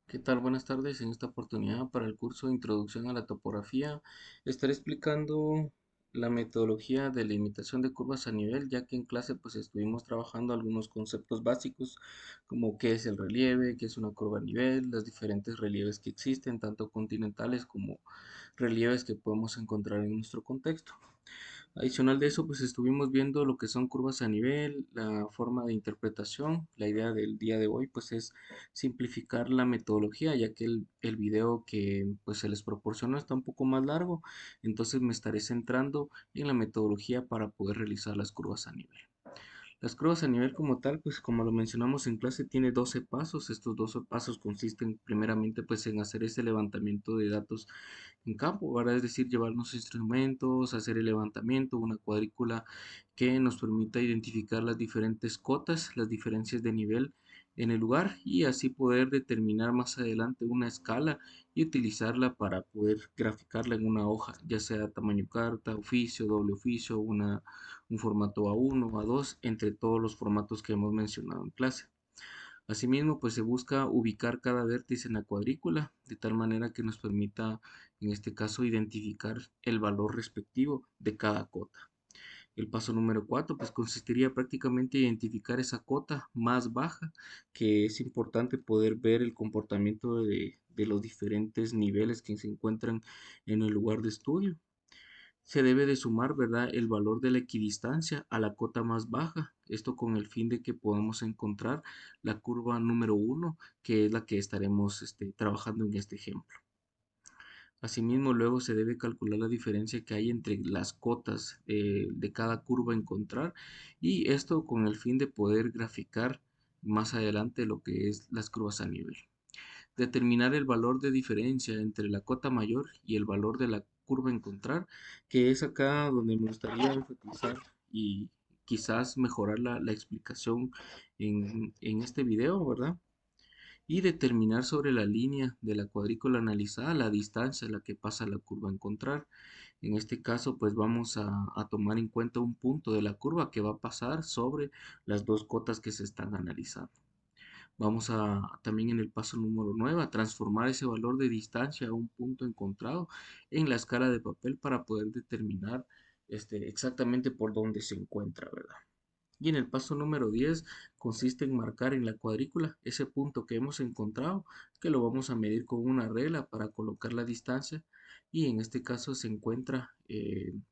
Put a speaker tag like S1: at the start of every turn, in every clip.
S1: ¿Qué tal? Buenas tardes. En esta oportunidad para el curso de Introducción a la Topografía estaré explicando la metodología de la imitación de curvas a nivel, ya que en clase pues estuvimos trabajando algunos conceptos básicos como qué es el relieve, qué es una curva a nivel, los diferentes relieves que existen, tanto continentales como relieves que podemos encontrar en nuestro contexto. Adicional de eso, pues estuvimos viendo lo que son curvas a nivel, la forma de interpretación. La idea del día de hoy, pues es simplificar la metodología, ya que el video que pues se les proporcionó está un poco más largo. Entonces me estaré centrando en la metodología para poder realizar las curvas a nivel. Las curvas a nivel como tal, pues como lo mencionamos en clase, tiene 12 pasos. Estos 12 pasos consisten primeramente pues en hacer ese levantamiento de datos en campo, ¿verdad? Es decir, llevar los instrumentos, hacer el levantamiento, una cuadrícula que nos permita identificar las diferentes cotas, las diferencias de nivel en el lugar y así poder determinar más adelante una escala y utilizarla para poder graficarla en una hoja, ya sea tamaño carta, oficio, doble oficio, un formato A1 o A2, entre todos los formatos que hemos mencionado en clase. Asimismo, pues se busca ubicar cada vértice en la cuadrícula de tal manera que nos permita, en este caso, identificar el valor respectivo de cada cota. El paso número 4 pues consistiría prácticamente en identificar esa cota más baja, que es importante poder ver el comportamiento de los diferentes niveles que se encuentran en el lugar de estudio. Se debe de sumar, ¿verdad?, el valor de la equidistancia a la cota más baja, esto con el fin de que podamos encontrar la curva número uno, que es la que estaremos trabajando en este ejemplo. Asimismo, luego se debe calcular la diferencia que hay entre las cotas de cada curva a encontrar y esto con el fin de poder graficar más adelante lo que es las curvas a nivel. Determinar el valor de diferencia entre la cota mayor y el valor de la curva a encontrar, que es acá donde me gustaría enfatizar y quizás mejorar la explicación en este video, ¿verdad? Y determinar sobre la línea de la cuadrícula analizada la distancia a la que pasa la curva a encontrar. En este caso, pues vamos a tomar en cuenta un punto de la curva que va a pasar sobre las dos cotas que se están analizando. Vamos a también en el paso número 9 a transformar ese valor de distancia a un punto encontrado en la escala de papel para poder determinar exactamente por dónde se encuentra, ¿verdad? Y en el paso número 10 consiste en marcar en la cuadrícula ese punto que hemos encontrado, que lo vamos a medir con una regla para colocar la distancia y en este caso se encuentra en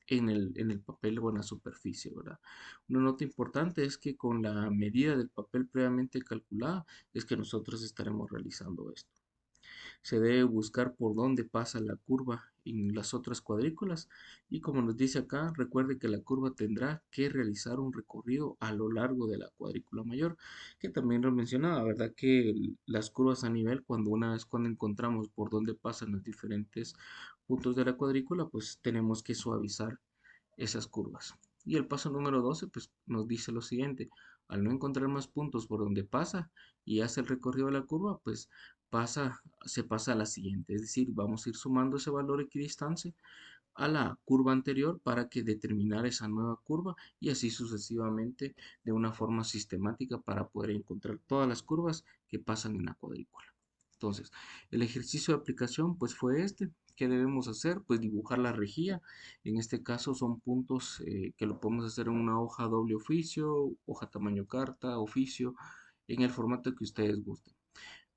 S1: el papel o en la superficie, ¿verdad? Una nota importante es que con la medida del papel previamente calculada es que nosotros estaremos realizando esto. Se debe buscar por dónde pasa la curva en las otras cuadrículas y como nos dice acá, recuerde que la curva tendrá que realizar un recorrido a lo largo de la cuadrícula mayor, que también lo mencionaba, ¿verdad? Que las curvas a nivel, cuando encontramos por dónde pasan los diferentes puntos de la cuadrícula, pues tenemos que suavizar esas curvas. Y el paso número 12 pues nos dice lo siguiente, al no encontrar más puntos por donde pasa y hace el recorrido de la curva, pues se pasa a la siguiente, es decir, vamos a ir sumando ese valor equidistancia a la curva anterior para que determinar esa nueva curva y así sucesivamente de una forma sistemática para poder encontrar todas las curvas que pasan en la cuadrícula. Entonces, el ejercicio de aplicación pues fue este. ¿Qué debemos hacer? Pues dibujar la rejilla. En este caso son puntos que lo podemos hacer en una hoja doble oficio, hoja tamaño carta, oficio, en el formato que ustedes gusten.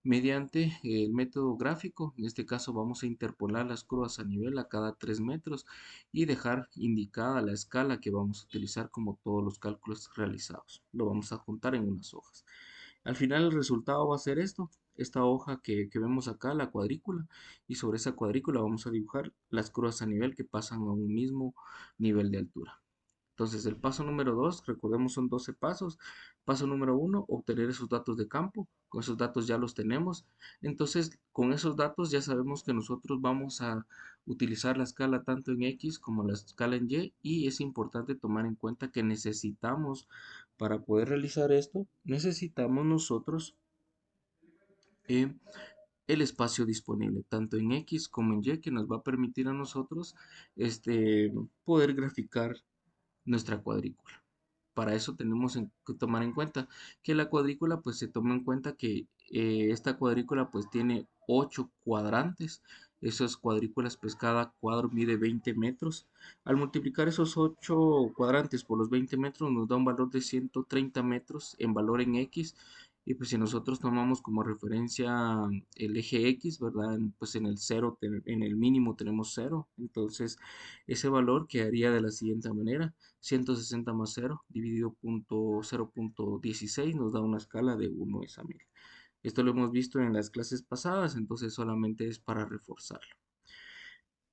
S1: Mediante el método gráfico, en este caso vamos a interpolar las curvas a nivel a cada 3 metros y dejar indicada la escala que vamos a utilizar como todos los cálculos realizados. Lo vamos a juntar en unas hojas. Al final el resultado va a ser esto, esta hoja que vemos acá, la cuadrícula, y sobre esa cuadrícula vamos a dibujar las curvas a nivel que pasan a un mismo nivel de altura. Entonces, el paso número 2, recordemos, son 12 pasos. Paso número uno, obtener esos datos de campo. Con esos datos ya los tenemos. Entonces, con esos datos ya sabemos que nosotros vamos a utilizar la escala tanto en X como la escala en Y. Y es importante tomar en cuenta que necesitamos, para poder realizar esto, necesitamos nosotros eh, el espacio disponible, tanto en X como en Y, que nos va a permitir a nosotros poder graficar nuestra cuadrícula. Para eso tenemos que tomar en cuenta que la cuadrícula pues se toma en cuenta que esta cuadrícula pues tiene 8 cuadrantes. Esas cuadrículas, pues cada cuadro mide 20 metros. Al multiplicar esos 8 cuadrantes por los 20 metros nos da un valor de 130 metros en valor en X. Y pues si nosotros tomamos como referencia el eje X, ¿verdad? Pues en el cero, en el mínimo tenemos cero. Entonces ese valor quedaría de la siguiente manera. 160 más cero dividido punto 0.16 nos da una escala de 1 es a 1000. Esto lo hemos visto en las clases pasadas, entonces solamente es para reforzarlo.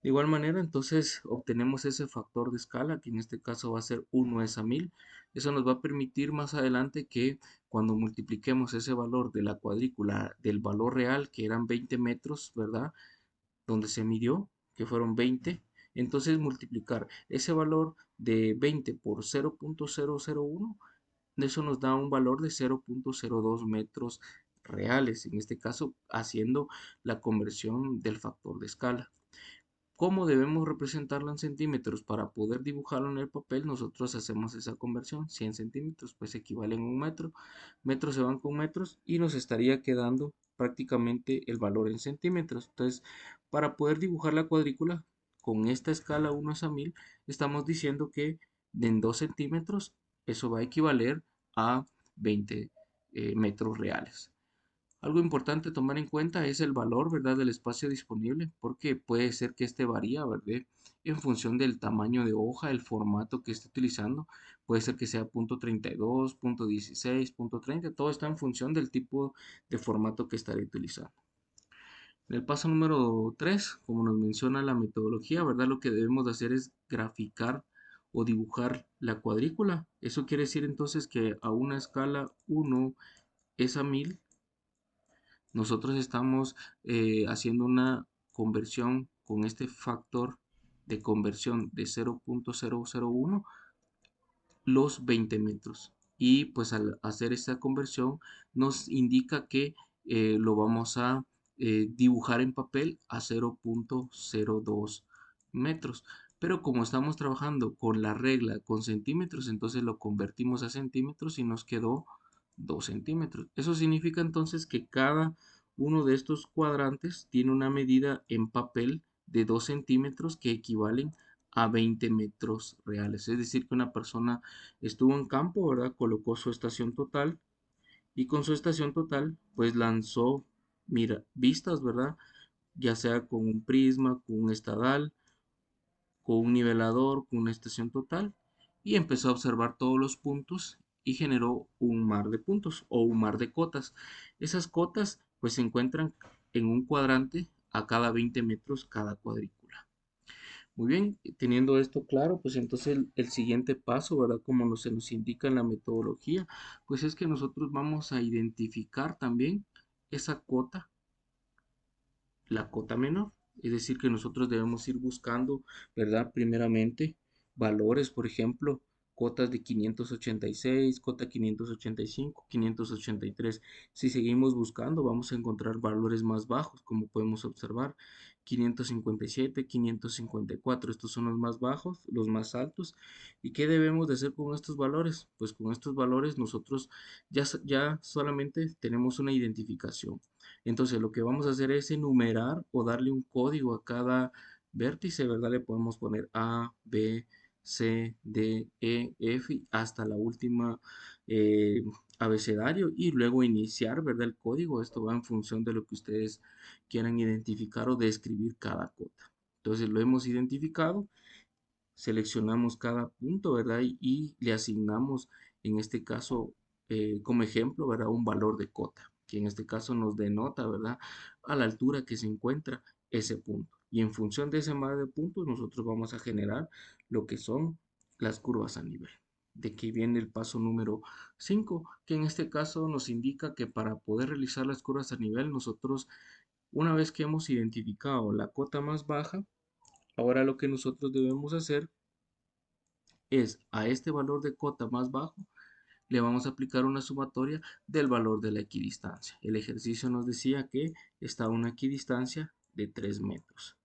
S1: De igual manera, entonces obtenemos ese factor de escala, que en este caso va a ser 1 es a 1000. Eso nos va a permitir más adelante que cuando multipliquemos ese valor de la cuadrícula del valor real, que eran 20 metros, ¿verdad? Donde se midió, que fueron 20, entonces multiplicar ese valor de 20 por 0.001, eso nos da un valor de 0.02 metros reales, en este caso haciendo la conversión del factor de escala. ¿Cómo debemos representarlo en centímetros? Para poder dibujarlo en el papel, nosotros hacemos esa conversión. 100 centímetros pues equivalen a un metro. Metros se van con metros y nos estaría quedando prácticamente el valor en centímetros. Entonces, para poder dibujar la cuadrícula con esta escala 1 es a 1000, estamos diciendo que en 2 centímetros eso va a equivaler a 20 metros reales. Algo importante tomar en cuenta es el valor, ¿verdad?, del espacio disponible, porque puede ser que este varía, ¿verdad?, en función del tamaño de hoja, el formato que esté utilizando. Puede ser que sea .32, .16, .30, todo está en función del tipo de formato que estaré utilizando. En el paso número 3, como nos menciona la metodología, ¿verdad?, lo que debemos de hacer es graficar o dibujar la cuadrícula. Eso quiere decir entonces que a una escala 1 es a 1000, nosotros estamos haciendo una conversión con este factor de conversión de 0.001 los 20 metros. Y pues al hacer esta conversión nos indica que lo vamos a dibujar en papel a 0.02 metros. Pero como estamos trabajando con la regla con centímetros, entonces lo convertimos a centímetros y nos quedó 2 centímetros. Eso significa entonces que cada uno de estos cuadrantes tiene una medida en papel de 2 centímetros que equivalen a 20 metros reales. Es decir, que una persona estuvo en campo, ¿verdad? Colocó su estación total y con su estación total, pues lanzó, mira, vistas, ¿verdad? Ya sea con un prisma, con un estadal, con un nivelador, con una estación total, y empezó a observar todos los puntos y generó un mar de puntos o un mar de cotas. Esas cotas, pues se encuentran en un cuadrante a cada 20 metros cada cuadrícula. Muy bien, teniendo esto claro, pues entonces el siguiente paso, ¿verdad? Como se nos indica en la metodología, pues es que nosotros vamos a identificar también esa cota, la cota menor. Es decir, que nosotros debemos ir buscando, ¿verdad? Primeramente, valores, por ejemplo, cotas de 586, cota 585, 583. Si seguimos buscando, vamos a encontrar valores más bajos, como podemos observar, 557, 554. Estos son los más bajos, los más altos. ¿Y qué debemos de hacer con estos valores? Pues con estos valores nosotros ya solamente tenemos una identificación. Entonces lo que vamos a hacer es enumerar o darle un código a cada vértice, ¿verdad? Le podemos poner A, B, C, D, E, F hasta la última eh, abecedario y luego iniciar, ¿verdad? El código. Esto va en función de lo que ustedes quieran identificar o describir cada cota. Entonces lo hemos identificado, seleccionamos cada punto, ¿verdad? Y le asignamos, en este caso, como ejemplo, ¿verdad? Un valor de cota, que en este caso nos denota, ¿verdad? A la altura que se encuentra ese punto. Y en función de ese mar de puntos, nosotros vamos a generar lo que son las curvas a nivel. De aquí viene el paso número 5, que en este caso nos indica que para poder realizar las curvas a nivel, nosotros, una vez que hemos identificado la cota más baja, ahora lo que nosotros debemos hacer es a este valor de cota más bajo, le vamos a aplicar una sumatoria del valor de la equidistancia. El ejercicio nos decía que está a una equidistancia de 3 metros.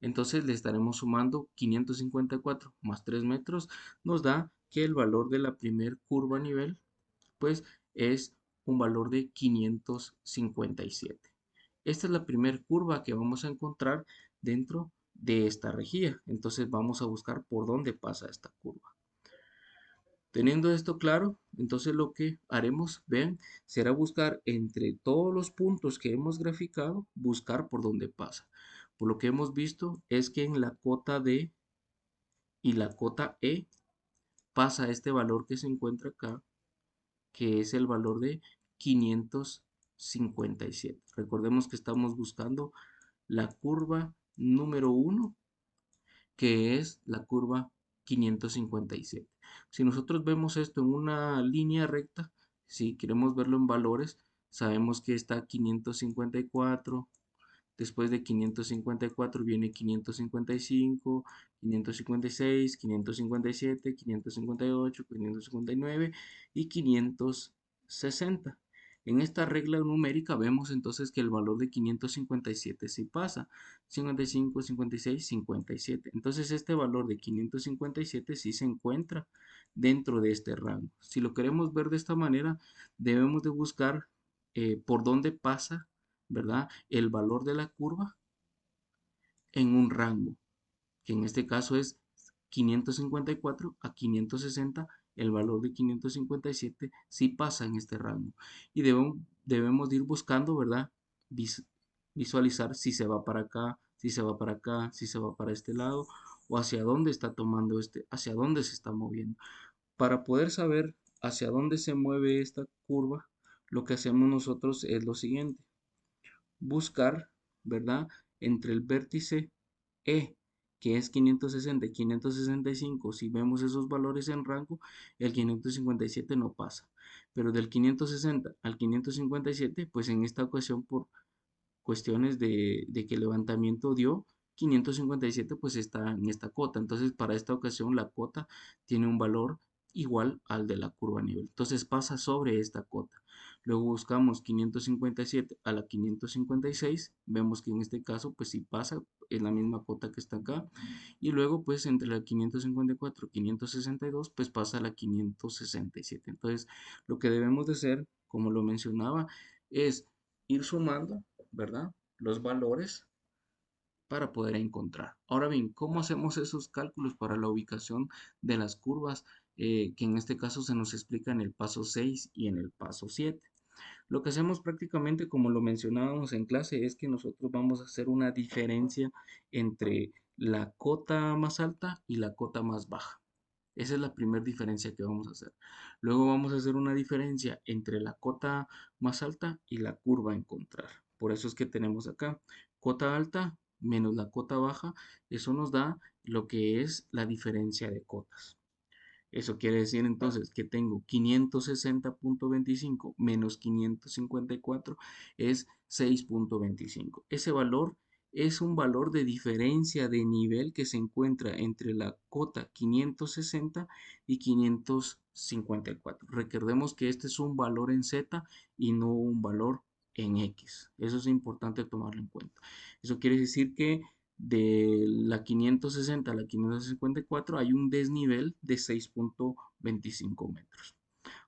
S1: Entonces le estaremos sumando 554 más 3 metros, nos da que el valor de la primer curva a nivel, pues es un valor de 557. Esta es la primera curva que vamos a encontrar dentro de esta rejilla. Entonces vamos a buscar por dónde pasa esta curva. Teniendo esto claro, entonces lo que haremos, vean, será buscar entre todos los puntos que hemos graficado, buscar por dónde pasa. Por lo que hemos visto es que en la cota D y la cota E pasa este valor que se encuentra acá, que es el valor de 557. Recordemos que estamos buscando la curva número 1, que es la curva 557. Si nosotros vemos esto en una línea recta, si queremos verlo en valores, sabemos que está 554. Después de 554 viene 555, 556, 557, 558, 559 y 560. En esta regla numérica vemos entonces que el valor de 557 sí pasa. 55, 56, 57. Entonces este valor de 557 sí se encuentra dentro de este rango. Si lo queremos ver de esta manera, debemos de buscar por dónde pasa, ¿verdad? El valor de la curva en un rango, que en este caso es 554 a 560. El valor de 557 sí pasa en este rango. Y debemos de ir buscando, ¿verdad? Visualizar si se va para acá, si se va para acá, si se va para este lado, o hacia dónde está tomando hacia dónde se está moviendo. Para poder saber hacia dónde se mueve esta curva, lo que hacemos nosotros es lo siguiente: buscar, ¿verdad? Entre el vértice E, que es 560 y 565, si vemos esos valores en rango, el 557 no pasa. Pero del 560 al 557, pues en esta ocasión por cuestiones de que el levantamiento dio 557, pues está en esta cota. Entonces, para esta ocasión, la cota tiene un valor igual al de la curva a nivel. Entonces, pasa sobre esta cota. Luego buscamos 557 a la 556. Vemos que en este caso, pues sí pasa, es la misma cota que está acá. Y luego, pues entre la 554 y 562, pues pasa a la 567. Entonces, lo que debemos de hacer, como lo mencionaba, es ir sumando, ¿verdad? Los valores para poder encontrar. Ahora bien, ¿cómo hacemos esos cálculos para la ubicación de las curvas? Que en este caso se nos explica en el paso 6 y en el paso 7. Lo que hacemos prácticamente, como lo mencionábamos en clase, es que nosotros vamos a hacer una diferencia entre la cota más alta y la cota más baja. Esa es la primera diferencia que vamos a hacer. Luego vamos a hacer una diferencia entre la cota más alta y la curva a encontrar. Por eso es que tenemos acá cota alta menos la cota baja. Eso nos da lo que es la diferencia de cotas. Eso quiere decir entonces que tengo 560.25 menos 554 es 6.25. Ese valor es un valor de diferencia de nivel que se encuentra entre la cota 560 y 554. Recordemos que este es un valor en Z y no un valor en X. Eso es importante tomarlo en cuenta. Eso quiere decir que de la 560 a la 554 hay un desnivel de 6.25 metros.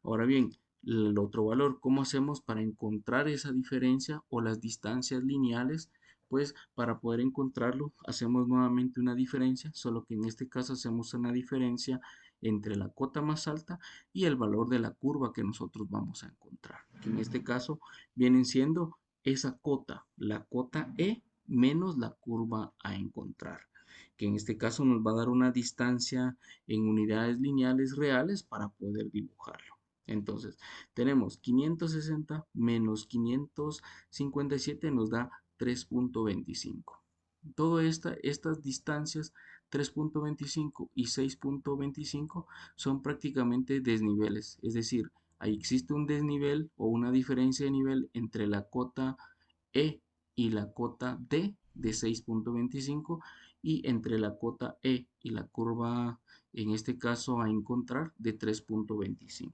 S1: Ahora bien, el otro valor, ¿cómo hacemos para encontrar esa diferencia o las distancias lineales? Pues para poder encontrarlo hacemos nuevamente una diferencia, solo que en este caso hacemos una diferencia entre la cota más alta y el valor de la curva que nosotros vamos a encontrar. Que en este caso vienen siendo esa cota, la cota E menos la curva a encontrar, que en este caso nos va a dar una distancia en unidades lineales reales para poder dibujarlo. Entonces, tenemos 560 menos 557 nos da 3.25. Todas estas distancias 3.25 y 6.25 son prácticamente desniveles, es decir, ahí existe un desnivel o una diferencia de nivel entre la cota E y la cota D de 6.25 y entre la cota E y la curva, en este caso a encontrar, de 3.25.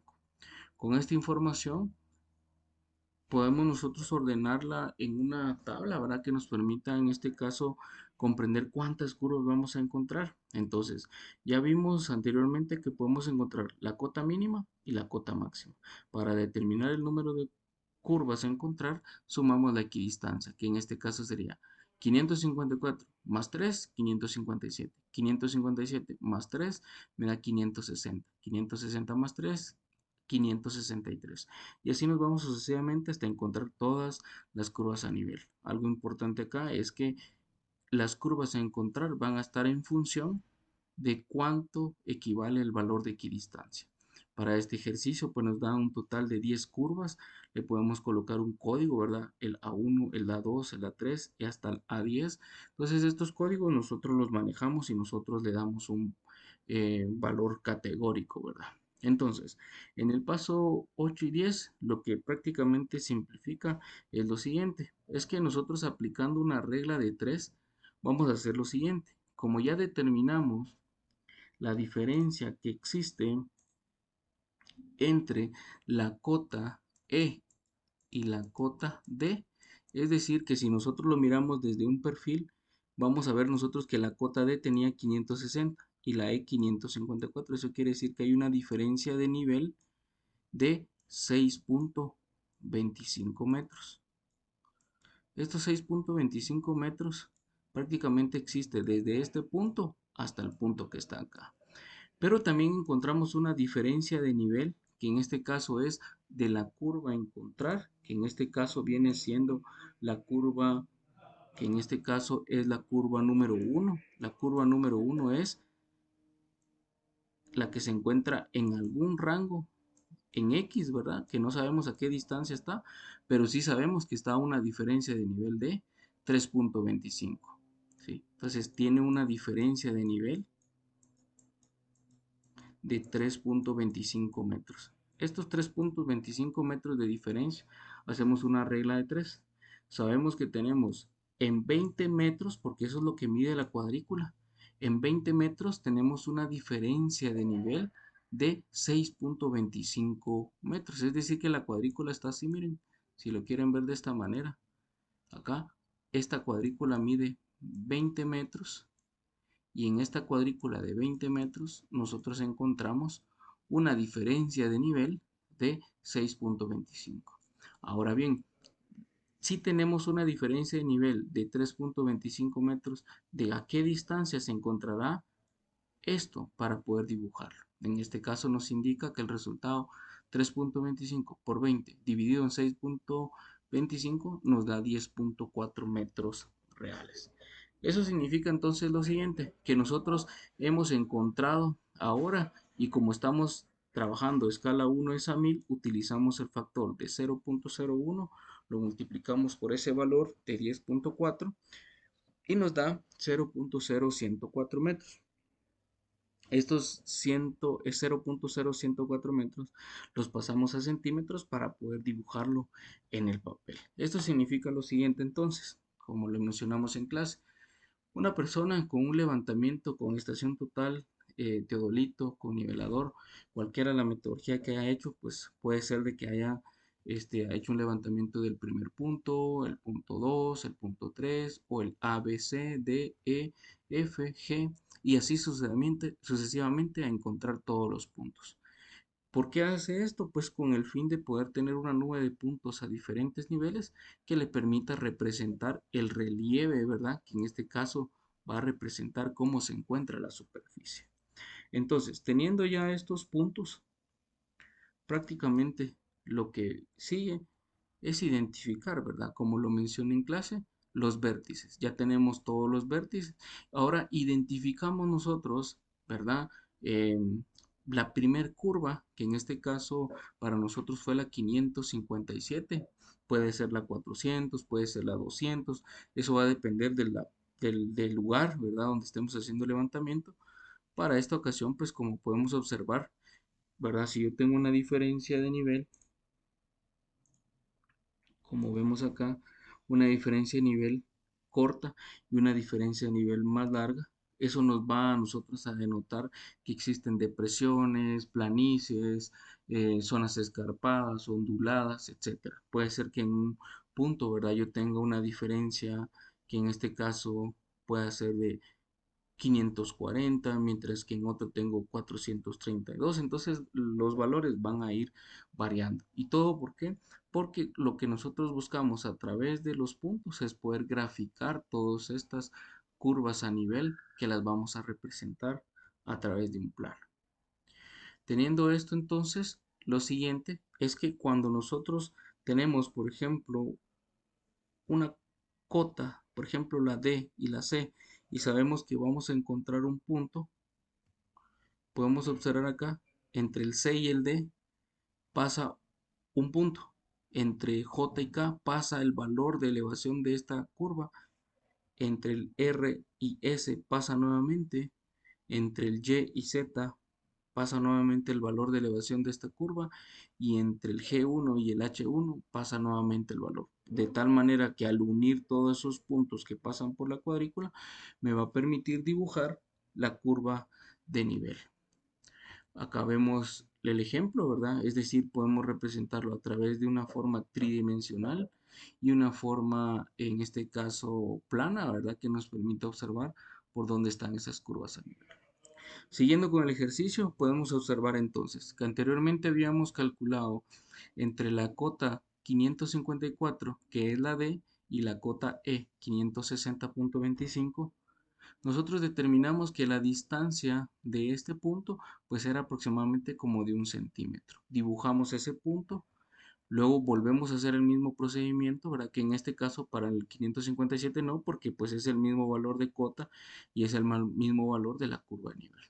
S1: Con esta información podemos nosotros ordenarla en una tabla, ¿verdad? Que nos permita en este caso comprender cuántas curvas vamos a encontrar. Entonces, ya vimos anteriormente que podemos encontrar la cota mínima y la cota máxima. Para determinar el número de curvas a encontrar, sumamos la equidistancia, que en este caso sería 554 más 3, 557. 557 más 3 me da 560. 560 más 3, 563. Y así nos vamos sucesivamente hasta encontrar todas las curvas a nivel. Algo importante acá es que las curvas a encontrar van a estar en función de cuánto equivale el valor de equidistancia. Para este ejercicio, pues nos da un total de 10 curvas. Le podemos colocar un código, ¿verdad? El A1, el A2, el A3 y hasta el A10. Entonces, estos códigos nosotros los manejamos y nosotros le damos un valor categórico, ¿verdad? Entonces, en el paso 8 y 10, lo que prácticamente simplifica es lo siguiente. Es que nosotros aplicando una regla de 3, vamos a hacer lo siguiente. Como ya determinamos la diferencia que existe entre la cota E y la cota D, es decir, que si nosotros lo miramos desde un perfil, vamos a ver nosotros que la cota D tenía 560 y la E 554. Eso quiere decir que hay una diferencia de nivel de 6.25 metros. Estos 6.25 metros prácticamente existe desde este punto hasta el punto que está acá. Pero también encontramos una diferencia de nivel, que en este caso es de la curva a encontrar, que en este caso viene siendo la curva, que en este caso es la curva número uno. La curva número uno es la que se encuentra en algún rango en X, ¿verdad? Que no sabemos a qué distancia está, pero sí sabemos que está a una diferencia de nivel de 3.25. ¿Sí? Entonces tiene una diferencia de nivel de 3.25 metros. Estos 3.25 metros de diferencia, hacemos una regla de 3. Sabemos que tenemos en 20 metros, porque eso es lo que mide la cuadrícula, en 20 metros tenemos una diferencia de nivel de 6.25 metros. Es decir, que la cuadrícula está así, miren, si lo quieren ver de esta manera. Acá, esta cuadrícula mide 20 metros y en esta cuadrícula de 20 metros nosotros encontramos una diferencia de nivel de 6.25. Ahora bien, si tenemos una diferencia de nivel de 3.25 metros, ¿de a qué distancia se encontrará esto para poder dibujarlo? En este caso nos indica que el resultado 3.25 por 20 dividido en 6.25 nos da 10.4 metros reales. Eso significa entonces lo siguiente, que nosotros hemos encontrado ahora y como estamos trabajando escala 1 es a 1000, utilizamos el factor de 0.01, lo multiplicamos por ese valor de 10.4 y nos da 0.0104 metros. Estos 0.0104 metros los pasamos a centímetros para poder dibujarlo en el papel. Esto significa lo siguiente entonces, como lo mencionamos en clase. Una persona con un levantamiento con estación total, teodolito, con nivelador, cualquiera la metodología que haya hecho, pues puede ser de que haya hecho un levantamiento del primer punto, el punto 2, el punto 3 o el A, B, C, D, E, F, G y así sucesivamente a encontrar todos los puntos. ¿Por qué hace esto? Pues con el fin de poder tener una nube de puntos a diferentes niveles que le permita representar el relieve, ¿verdad? Que en este caso va a representar cómo se encuentra la superficie. Entonces, teniendo ya estos puntos, prácticamente lo que sigue es identificar, ¿verdad? Como lo mencioné en clase, los vértices. Ya tenemos todos los vértices. Ahora identificamos nosotros, ¿verdad? La primer curva, que en este caso para nosotros fue la 557. Puede ser la 400, puede ser la 200. Eso va a depender del lugar, ¿verdad? Donde estemos haciendo el levantamiento. Para esta ocasión, pues como podemos observar, ¿verdad? Si yo tengo una diferencia de nivel, como vemos acá, una diferencia de nivel corta y una diferencia de nivel más larga. Eso nos va a nosotros a denotar que existen depresiones, planicies, zonas escarpadas, onduladas, etcétera. Puede ser que en un punto, ¿verdad? Yo tenga una diferencia que en este caso pueda ser de 540, mientras que en otro tengo 432. Entonces los valores van a ir variando. ¿Y todo por qué? Porque lo que nosotros buscamos a través de los puntos es poder graficar todas estas curvas a nivel que las vamos a representar a través de un plano. Teniendo esto entonces, lo siguiente es que cuando nosotros tenemos, por ejemplo, una cota, por ejemplo la D y la C, y sabemos que vamos a encontrar un punto, podemos observar acá, entre el C y el D pasa un punto, entre J y K pasa el valor de elevación de esta curva, entre el R y S pasa nuevamente, entre el Y y Z pasa nuevamente el valor de elevación de esta curva y entre el G1 y el H1 pasa nuevamente el valor. De tal manera que al unir todos esos puntos que pasan por la cuadrícula me va a permitir dibujar la curva de nivel. Acá vemos el ejemplo, ¿verdad? Es decir, podemos representarlo a través de una forma tridimensional y una forma, en este caso, plana, ¿verdad? Que nos permite observar por dónde están esas curvas a nivel. Siguiendo con el ejercicio, podemos observar entonces que anteriormente habíamos calculado entre la cota 554, que es la D, y la cota E, 560.25, nosotros determinamos que la distancia de este punto pues era aproximadamente como de 1 centímetro. Dibujamos ese punto, luego volvemos a hacer el mismo procedimiento, ¿verdad? Que en este caso para el 557 no, porque pues es el mismo valor de cota y es el mismo valor de la curva de nivel.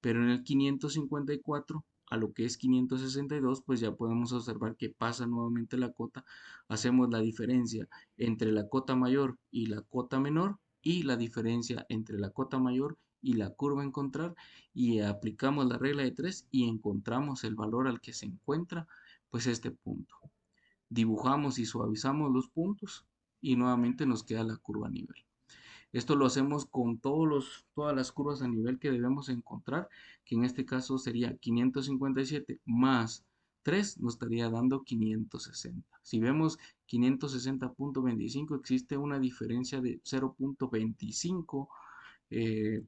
S1: Pero en el 554 a lo que es 562, pues ya podemos observar que pasa nuevamente la cota, hacemos la diferencia entre la cota mayor y la cota menor y la diferencia entre la cota mayor y la curva a encontrar y aplicamos la regla de 3 y encontramos el valor al que se encuentra pues este punto. Dibujamos y suavizamos los puntos y nuevamente nos queda la curva a nivel. Esto lo hacemos con todas las curvas a nivel que debemos encontrar, que en este caso sería 557 más 3 nos estaría dando 560. Si vemos 560.25 existe una diferencia de 0.25,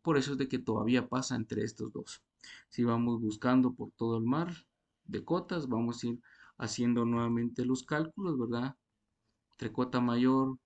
S1: por eso es de que todavía pasa entre estos dos. Si vamos buscando por todo el mar de cotas, vamos a ir haciendo nuevamente los cálculos, ¿verdad? Entre cota mayor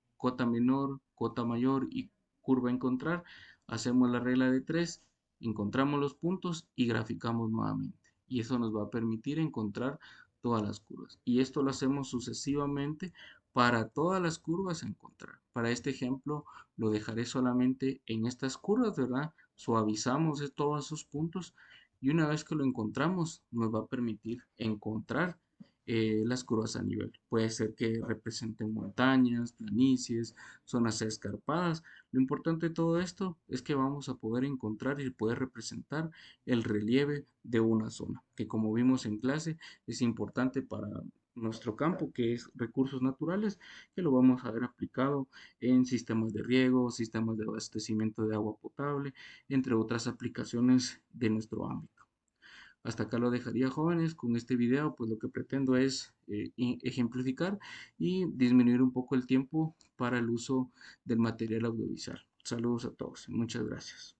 S1: y curva a encontrar, hacemos la regla de 3, encontramos los puntos y graficamos nuevamente. Y eso nos va a permitir encontrar todas las curvas. Y esto lo hacemos sucesivamente para todas las curvas a encontrar. Para este ejemplo lo dejaré solamente en estas curvas, ¿verdad? Suavizamos todos esos puntos y una vez que lo encontramos nos va a permitir encontrar las curvas a nivel. Puede ser que representen montañas, planicies, zonas escarpadas. Lo importante de todo esto es que vamos a poder encontrar y poder representar el relieve de una zona, que como vimos en clase es importante para nuestro campo, que es recursos naturales, que lo vamos a ver aplicado en sistemas de riego, sistemas de abastecimiento de agua potable, entre otras aplicaciones de nuestro ámbito. Hasta acá lo dejaría, jóvenes. Con este video, pues lo que pretendo es ejemplificar y disminuir un poco el tiempo para el uso del material audiovisual. Saludos a todos. Muchas gracias.